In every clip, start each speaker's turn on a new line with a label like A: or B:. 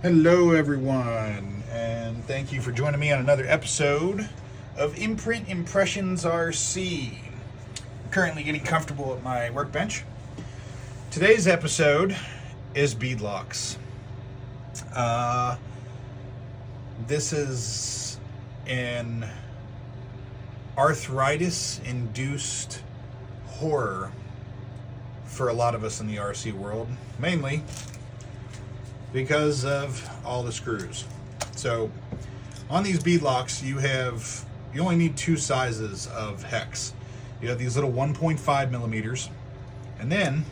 A: Hello everyone, and thank you for joining me on another episode of Imprint Impressions RC. I'm currently getting comfortable at my workbench. Today's episode is beadlocks. This is an arthritis-induced horror for a lot of us in the RC world, mainly because of all the screws. So on these beadlocks, you only need two sizes of hex. You have these little 1.5 millimeters, and then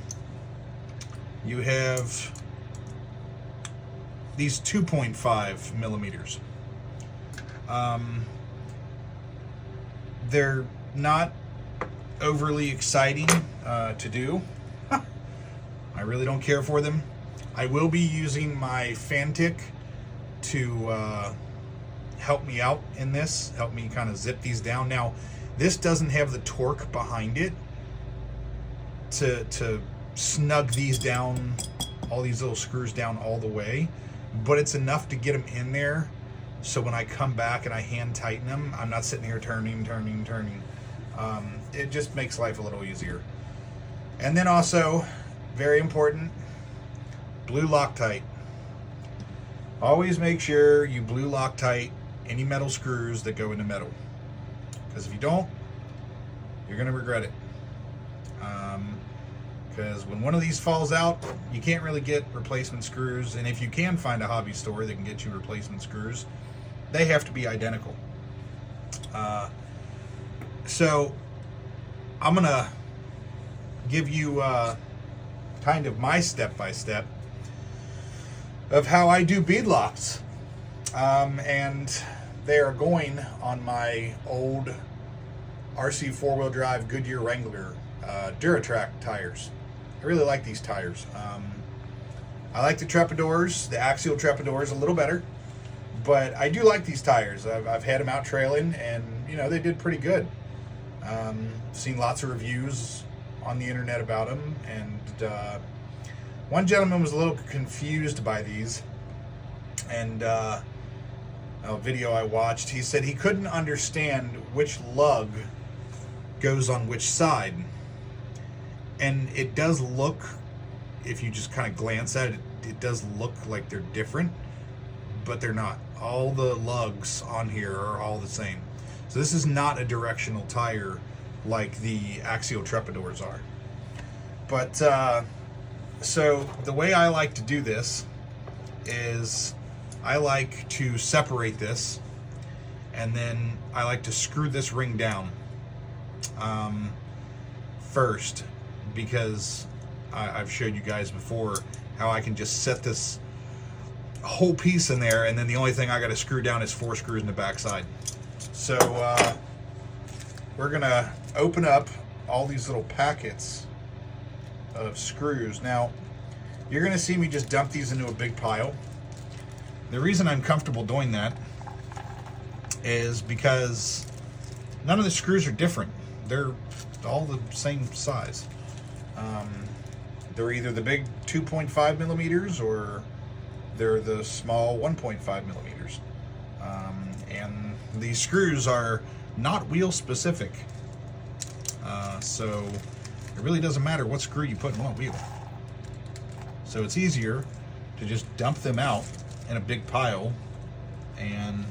A: you have these 2.5 millimeters. They're not overly exciting to do. I really don't care for them. I will be using my Fantic to help me out in this, help me kind of zip these down. Now, this doesn't have the torque behind it to snug these down, all these little screws down all the way, but it's enough to get them in there so when I come back and I hand tighten them, I'm not sitting here turning. It just makes life a little easier. And then also, very important, blue Loctite. Always make sure you blue Loctite any metal screws that go into metal, because if you don't, you're going to regret it. Because when one of these falls out, you can't really get replacement screws, and if you can find a hobby store that can get you replacement screws, they have to be identical. So I'm going to give you kind of my step-by-step of how I do beadlocks. And they are going on my old RC four-wheel drive Goodyear Wrangler Duratrack tires. I really like these tires. I like the Trepadors, the axial Trepadors a little better, but I do like these tires. I've had them out trailing, and you know, they did pretty good. Seen lots of reviews on the internet about them, and one gentleman was a little confused by these, and a video I watched, he said he couldn't understand which lug goes on which side. And it does look, if you just kind of glance at it, it does look like they're different, but they're not. All the lugs on here are all the same. So this is not a directional tire like the axial Trepadors are. But so the way I like to do this is I like to separate this, and then I like to screw this ring down first, because I've showed you guys before how I can just set this whole piece in there, and then the only thing I got to screw down is 4 screws in the back side. So we're gonna open up all these little packets of screws. Now, you're going to see me just dump these into a big pile. The reason I'm comfortable doing that is because none of the screws are different. They're all the same size. They're either the big 2.5 millimeters or they're the small 1.5 millimeters. And these screws are not wheel specific. So it really doesn't matter what screw you put in what wheel. So it's easier to just dump them out in a big pile and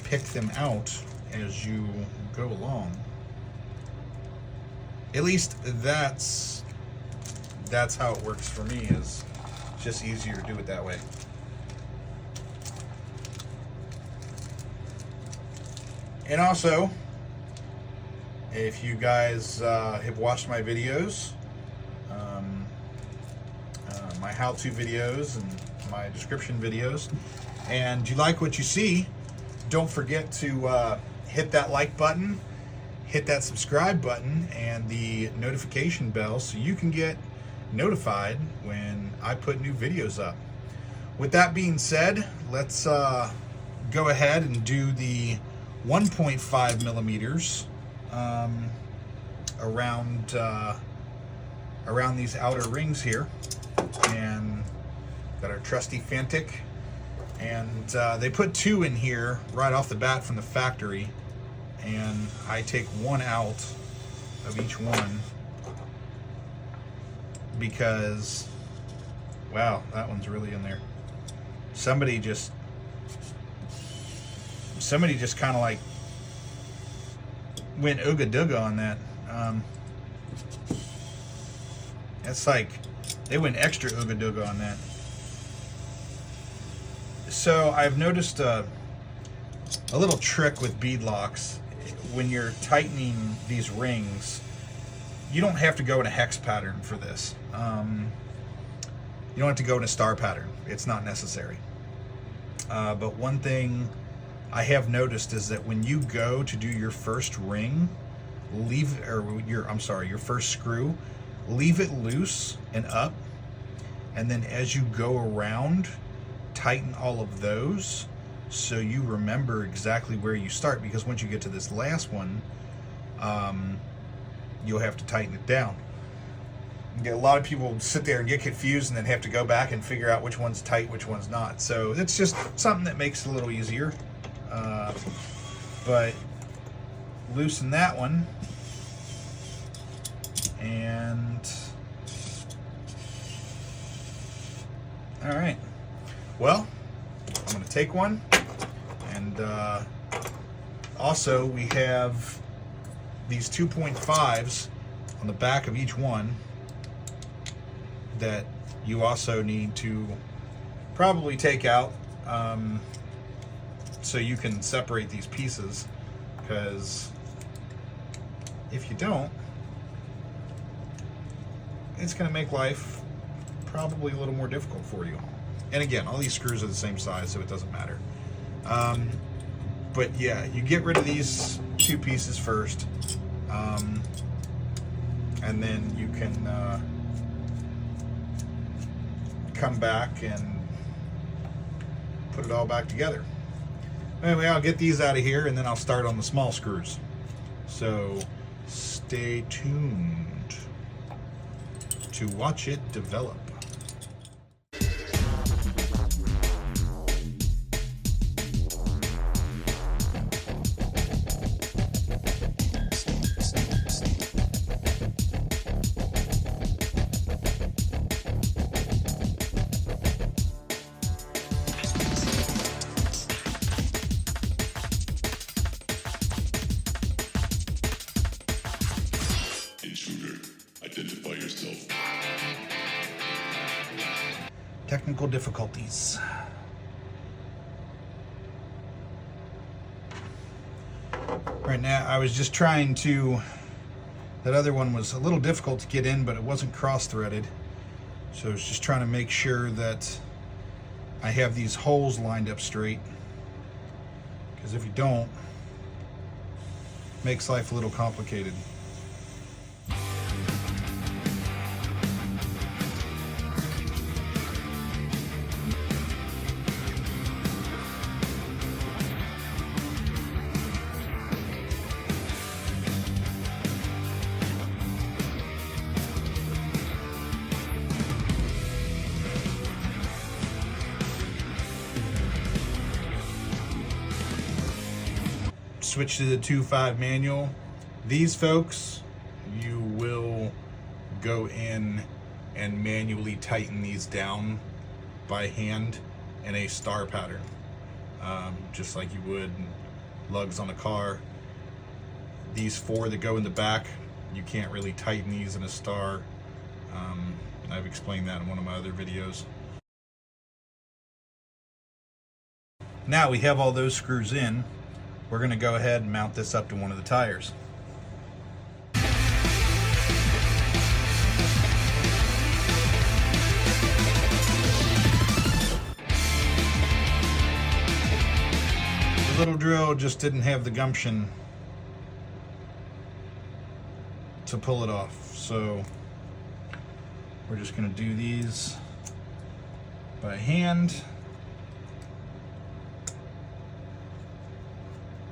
A: pick them out as you go along. At least that's how it works for me, is it's just easier to do it that way. And also, if you guys have watched my videos, my how-to videos and my description videos, and you like what you see, don't forget to hit that like button, hit that subscribe button, and the notification bell so you can get notified when I put new videos up. With that being said, let's go ahead and do the 1.5 millimeters around these outer rings here. And got our trusty Fantic And they put 2 in here right off the bat from the factory, and I take 1 out of each one because, wow, that one's really in there. Somebody just kind of like went ooga dooga on that. It's like they went extra ooga dooga on that. So I've noticed a little trick with beadlocks. When you're tightening these rings, you don't have to go in a hex pattern for this. You don't have to go in a star pattern. It's not necessary. But one thing I have noticed is that when you go to do your first ring, your first screw, leave it loose and up, and then as you go around, tighten all of those so you remember exactly where you start, because once you get to this last one, you'll have to tighten it down. A lot of people sit there and get confused and then have to go back and figure out which one's tight, which one's not. So it's just something that makes it a little easier. But loosen that one, and all right. Well, I'm going to take one, and also we have these 2.5s on the back of each one that you also need to probably take out so you can separate these pieces, because if you don't, it's going to make life probably a little more difficult for you. And again, all these screws are the same size, so it doesn't matter. But yeah, you get rid of these 2 pieces first, and then you can come back and put it all back together. Anyway, I'll get these out of here, and then I'll start on the small screws. So stay tuned to watch it develop.
B: Identify yourself.
A: Technical difficulties. Right now, I was just trying to... That other one was a little difficult to get in, but it wasn't cross-threaded. So I was just trying to make sure that I have these holes lined up straight. Because if you don't, it makes life a little complicated. Switch to the 2.5 manual. These folks, you will go in and manually tighten these down by hand in a star pattern, just like you would lugs on a car. These 4 that go in the back, you can't really tighten these in a star. I've explained that in one of my other videos. Now we have all those screws in. We're going to go ahead and mount this up to one of the tires. The little drill just didn't have the gumption to pull it off, so we're just going to do these by hand.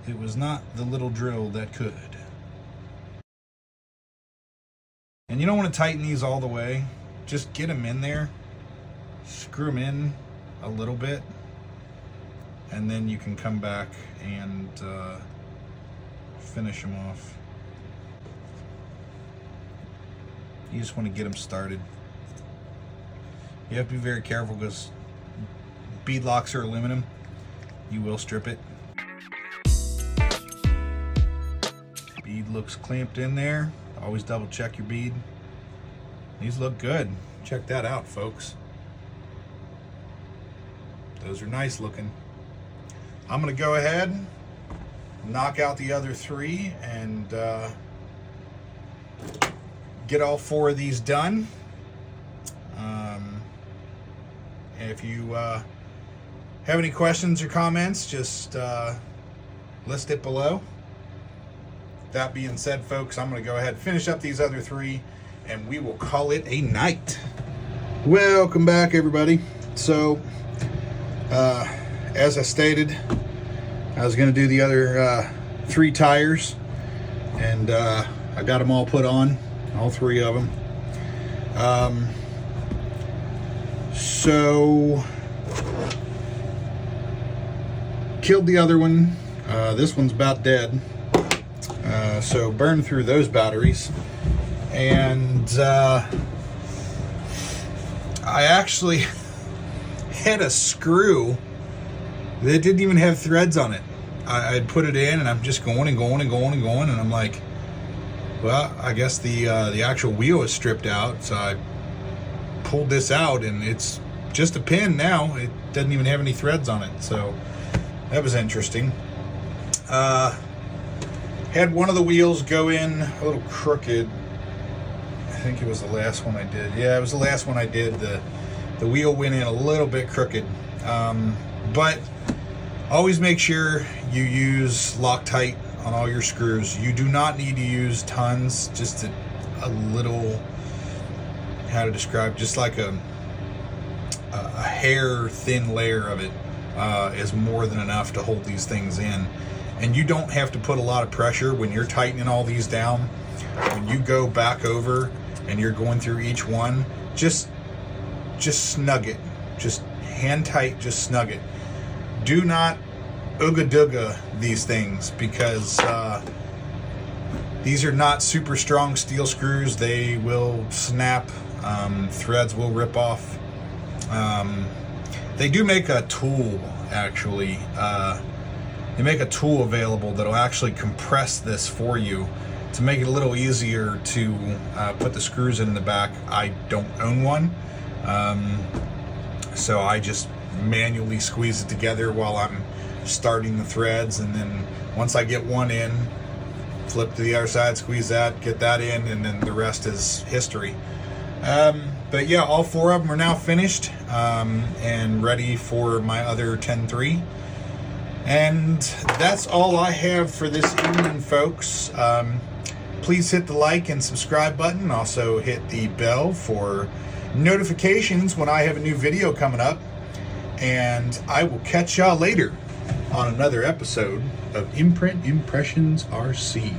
A: It was not the little drill that could. And you don't want to tighten these all the way. Just get them in there, screw them in a little bit, and then you can come back and finish them off. You just want to get them started. You have to be very careful because beadlocks are aluminum. You will strip it. Bead looks clamped in there. Always double check your bead. These look good. Check that out, folks. Those are nice looking. I'm gonna go ahead, knock out the other 3, and get all 4 of these done. If you have any questions or comments, just list it below. That being said, folks, I'm going to go ahead and finish up these other 3, and we will call it a night. Welcome back, everybody. So, as I stated, I was going to do the other 3 tires, and I got them all put on, all 3 of them. So, killed the other one. This one's about dead. So burned through those batteries. And I actually had a screw that didn't even have threads on it. I'd put it in, and I'm just going and going and going and going, and I'm like, well, I guess the actual wheel is stripped out. So I pulled this out, and it's just a pin now. It doesn't even have any threads on it. So that was interesting. Had one of the wheels go in a little crooked. I think it was the last one I did. Yeah, it was the last one I did. The wheel went in a little bit crooked. But always make sure you use Loctite on all your screws. You do not need to use tons, just a little, how to describe, just like a hair thin layer of it is more than enough to hold these things in. And you don't have to put a lot of pressure when you're tightening all these down. When you go back over and you're going through each one, just snug it. Just hand tight, just snug it. Do not ooga dooga these things, because these are not super strong steel screws. They will snap. Threads will rip off. They do make a tool, actually. They make a tool available that'll actually compress this for you to make it a little easier to put the screws in the back. I don't own one, so I just manually squeeze it together while I'm starting the threads, and then once I get one in, flip to the other side, squeeze that, get that in, and then the rest is history. But yeah, all 4 of them are now finished and ready for my other 10-3. And that's all I have for this evening, folks. Please hit the like and subscribe button. Also hit the bell for notifications when I have a new video coming up. And I will catch y'all later on another episode of Imprint Impressions RC.